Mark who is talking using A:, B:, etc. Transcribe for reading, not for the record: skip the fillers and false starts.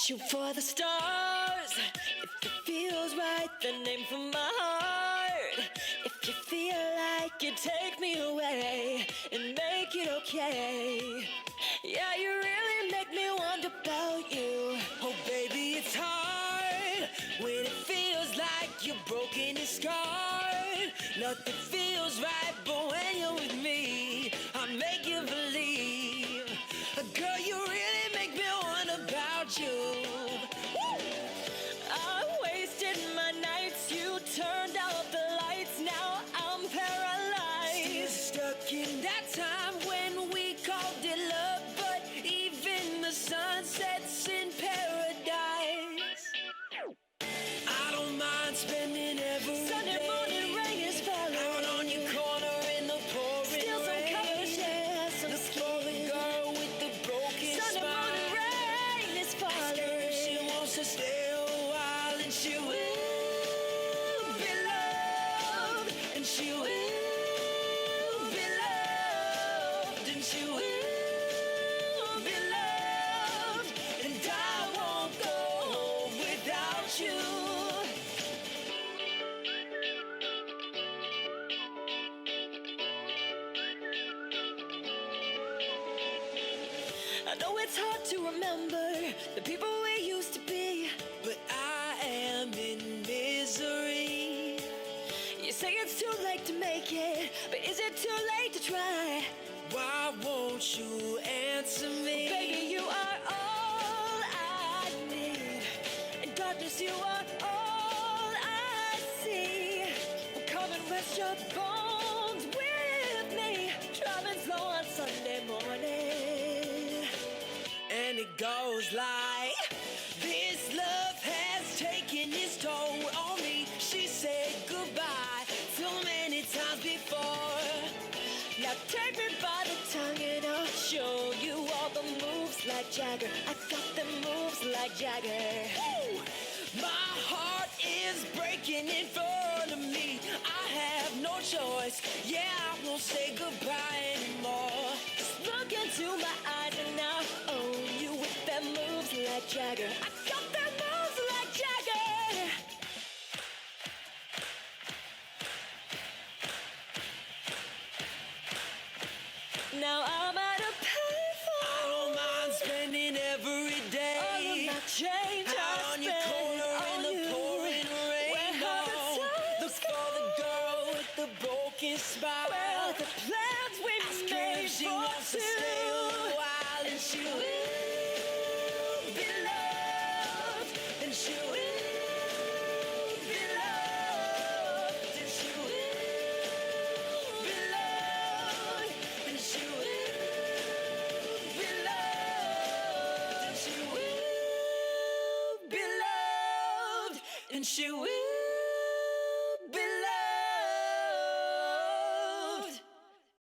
A: Shoot for the stars. If it feels right, then aim for my heart. If you feel like you take me away and make it okay. Yeah, you really make me wonder about you. Oh baby, it's hard when it feels like you're broken and scarred. Nothing feels right, but when you're with me, I make you believe. Girl, you really make me wonder about you. Woo! I wasted my nights, you turned out the lights. Now I'm paralyzed, still stuck in that time when we called it love. But even the sun sets in paradise. I don't mind spending every Sunday day. Morning rain is falling out on your corner in the pouring Still some rain. Colors, yeah, some look for the girl with the broken Sunday smile. Morning rain is falling. Ask her if she wants to stay a while, and she will be loved, and she will be loved, and she will be loved, and I won't go home without you. I know it's hard to remember the people we used to be, but I am in misery. You say it's too late to make it, but is it too late to try? Why won't you answer me? Baby, you are all I need, and darkness, you are all I see. Well, come and rest your bones with me, driving slow on Sunday morning. And it goes like, this love has taken its toll on me. She said goodbye too many times before. Now take me by the tongue and I'll show you all the moves like Jagger. I got the moves like Jagger. Woo! My heart is breaking in front of me. I have no choice. Yeah, I won't say goodbye anymore. Just look into my eyes and I'll own you with them moves like Jagger. I got them moves like Jagger. Now I'm at a payphone. I don't mind spending every day. All of my change out on your corner in the pouring rain. Look for the girl with the broken smile. Well, the plans we Ask made if she for wants two. To stay a while, and she will be loved, and she will be loved, and she will be loved, and she will be loved, and she will be loved, and she will.